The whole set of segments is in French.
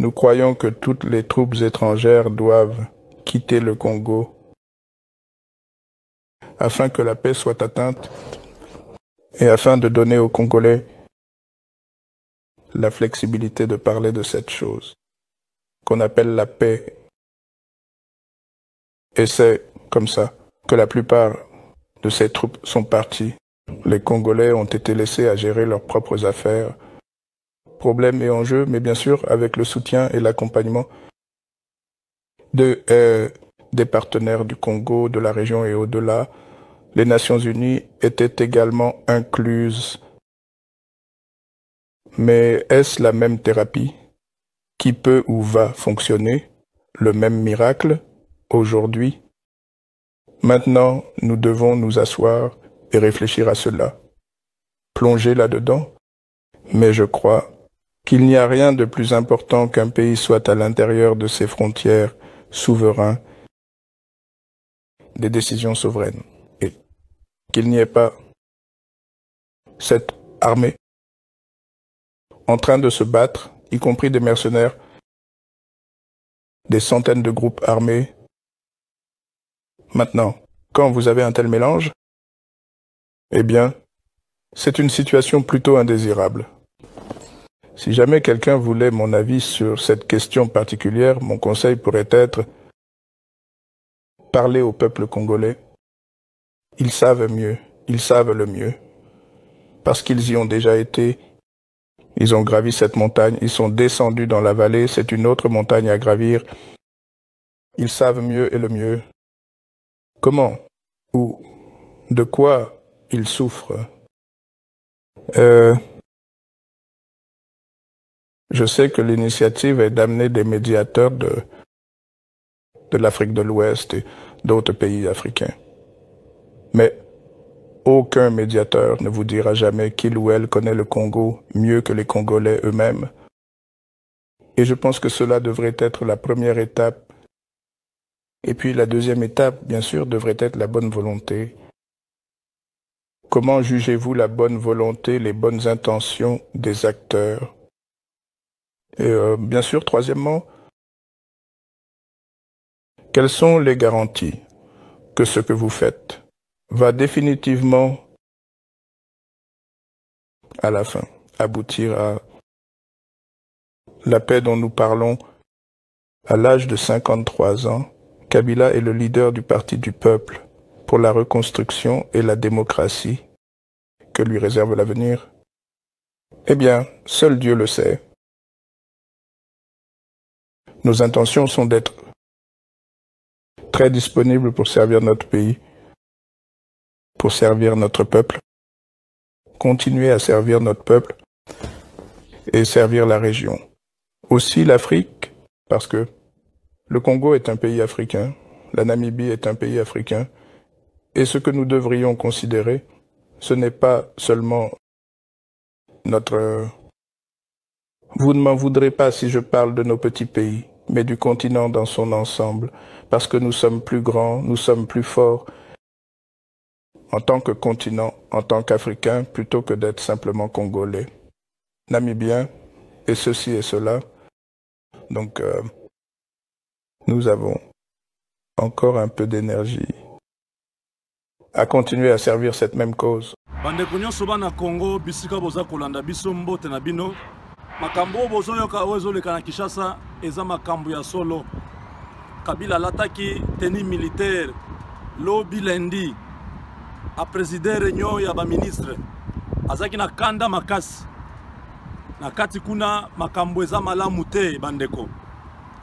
Nous croyons que toutes les troupes étrangères doivent quitter le Congo afin que la paix soit atteinte et afin de donner aux Congolais la flexibilité de parler de cette chose qu'on appelle la paix. Et c'est comme ça que la plupart de ces troupes sont parties. Les Congolais ont été laissés à gérer leurs propres affaires, problèmes et enjeux, mais bien sûr avec le soutien et l'accompagnement des partenaires du Congo, de la région et au-delà. Les Nations Unies étaient également incluses. Mais est-ce la même thérapie qui peut ou va fonctionner, le même miracle, aujourd'hui? Maintenant, nous devons nous asseoir et réfléchir à cela, plonger là-dedans, mais je crois qu'il n'y a rien de plus important qu'un pays soit à l'intérieur de ses frontières souverains, des décisions souveraines, et qu'il n'y ait pas cette armée en train de se battre, y compris des mercenaires, des centaines de groupes armés. Maintenant, quand vous avez un tel mélange, eh bien, c'est une situation plutôt indésirable. Si jamais quelqu'un voulait mon avis sur cette question particulière, mon conseil pourrait être parler au peuple congolais. Ils savent mieux, ils savent le mieux, parce qu'ils y ont déjà été. Ils ont gravi cette montagne, ils sont descendus dans la vallée, c'est une autre montagne à gravir. Ils savent mieux et le mieux. Comment ou de quoi ils souffrent. Je sais que l'initiative est d'amener des médiateurs de l'Afrique de l'Ouest et d'autres pays africains. Mais aucun médiateur ne vous dira jamais qu'il ou elle connaît le Congo mieux que les Congolais eux-mêmes. Et je pense que cela devrait être la première étape. Et puis la deuxième étape, bien sûr, devrait être la bonne volonté. Comment jugez-vous la bonne volonté, les bonnes intentions des acteurs? Et bien sûr, troisièmement, quelles sont les garanties que ce que vous faites va définitivement, à la fin, aboutir à la paix dont nous parlons? À l'âge de 53 ans, Kabila est le leader du Parti du peuple pour la reconstruction et la démocratie que lui réserve l'avenir. Eh bien, seul Dieu le sait. Nos intentions sont d'être très disponibles pour servir notre pays, pour servir notre peuple, continuer à servir notre peuple et servir la région. Aussi l'Afrique, parce que le Congo est un pays africain, la Namibie est un pays africain, et ce que nous devrions considérer, ce n'est pas seulement notre... Vous ne m'en voudrez pas si je parle de nos petits pays, mais du continent dans son ensemble, parce que nous sommes plus grands, nous sommes plus forts en tant que continent, en tant qu'Africains, plutôt que d'être simplement Congolais, Namibiens, et ceci et cela. Donc, nous avons encore un peu d'énergie à continuer à servir cette même cause. Bandeko nyonso bana Congo bisika boza kolanda biso mbote na bino makambo bozoyoka ozoleka na Kinshasa eza makambo ya solo. Kabila lataki tenue militaire lobi lundi a présider réunion ya ba ministre azaki na kanda makasi na kati kuna makambo eza malamu te bandeko.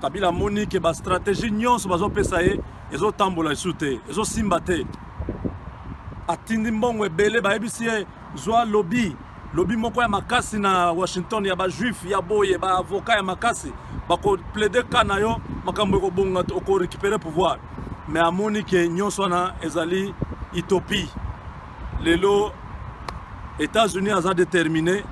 Kabila moni ke ba stratégie nyonso bazopesa ye ezotambola esu te ezosimba te. Atindi mbongo ebele bayebisi ye zwa lobby moko ya makasi na Washington ya ba juif ya boye ba avocat ya makasi bako plaider kana yo makambo ekobonga oko récupérer pouvoir mais amoni ke nyonso na ezali utopie. Lelo États-Unis aza déterminé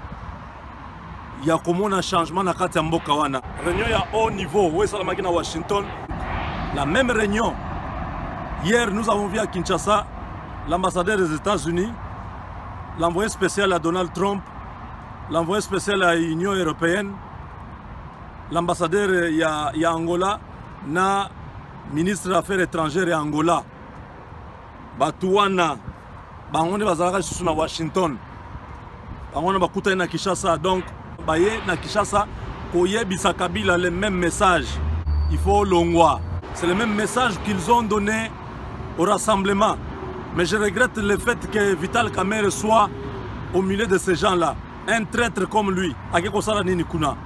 ya komona changement na kati ya mboka wana. Réunion ya haut niveau où esalamaki na Washington, la même réunion. Hier nous avons vu à Kinshasa l'ambassadeur des États-Unis, l'envoyé spécial à Donald Trump, l'envoyé spécial à l'Union européenne, l'ambassadeur ya Angola na ministre des Affaires étrangères ya Angola batuwana bango ne bazalaka susu na Washington bango na bakuta na Kinshasa donc baye na Kinshasa koyebisa Kabila le même message il faut longwa c'est le même message qu'ils ont donné au rassemblement mais je regrette le fait que Vital Kamerhe soit au milieu de ces gens-là un traître comme lui akekosala nini kuna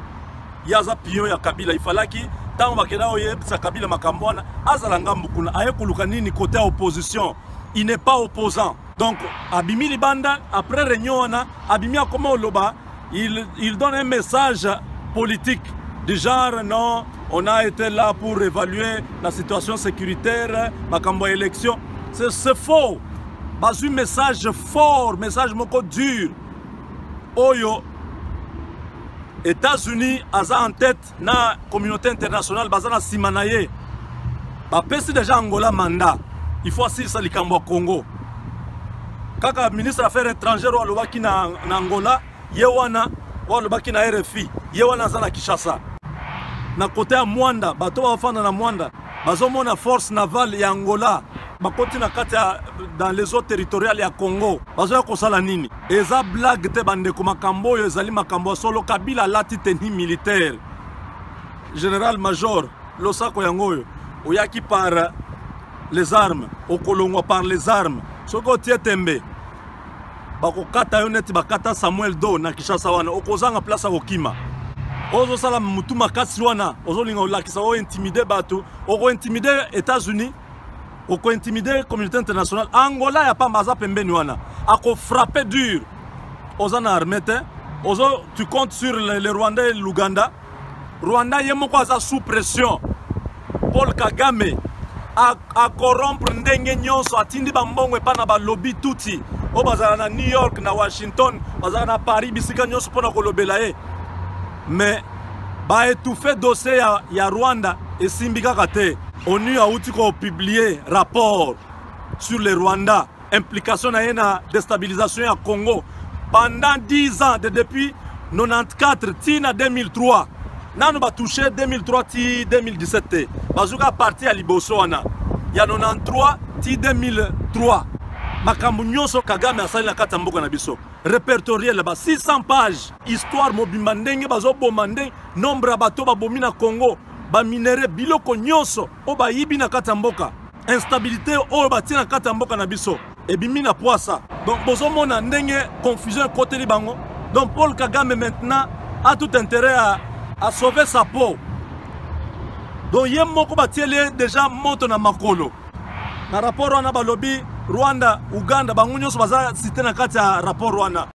yaza pion ya Kabila ifalaki tango bakena oyebisa Kabila makambwana azala ngambu kuna ayekuluka nini côté opposition il n'est pas opposant donc Abimi Libanda après réunion na Abimi comment loba il donne un message politique du genre non on a été là pour évaluer la situation sécuritaire makambo élection c'est faux bas un message fort message moko dur oyo États-Unis aza en tête na communauté internationale bazana simanaye ba pesi déjà Angola mandat il faut assis ça likambo Congo kaka ministre des Affaires étrangères wa lobaki na Angola yewana wa lobaki na RFI yewana zana Kinshasa na côté ya Mwanda bato bafanda na Mwanda bazomona force navale ya Angola bakoti na kati dans les eaux territoriales ya Congo bazoya kosala nini eza blague te bandeko makambo oyo ezali makambo solo Kabila lati tenue militaire général major losako yango oyo oyaki par les armes okolongwa par les armes soko tie tembe bakokata yo neti bakata Samuel Do na Kinshasa wana okozanga place okima ozo sala mutu makasi wana ozolinga olakisa o intimider bato oko intimider États-Unis oko intimider communauté internationale Angola ya pamba za pembeni wana ako frapper dur ozana armete ozo tu comptes sur le Rwanda et l'Ouganda Rwanda yemoko aza sous pression Paul Kagame a corrompre ndenge nyonso atindi bambongo epana ba lobby tuti o bazala na New York na Washington bazala na Paris bisika nyonso pona kolobela ye mais ba étouffer dossier ya Rwanda et simbika kate ONU a outi ko publier rapport sur le Rwanda implication na na déstabilisation ya Congo pendant 10 ans depuis 94 tina 2003 nanu ba touché 2003 ti 2017 bazuka parti ya liboso wana ya 93 ti 2003 makambo nyonso Kagame asali na kati mboka na biso répertorié là-bas 600 pages histoire mobimba ndenge bazoboma ndenge nombre ya bato babomi na Congo ba minere biloko nyonso o bayibi na kati mboka instabilité o batie na kati mboka na biso ebimi na poisa donc bozomona ndenge confusion côté libango donc Paul Kagame maintenant a tout intérêt à sauver sa peau donc yé moko batiele déjà moto na makolo na rapport wana balobi Rwanda Uganda bango nyonso baza cité na kati ya rapport wana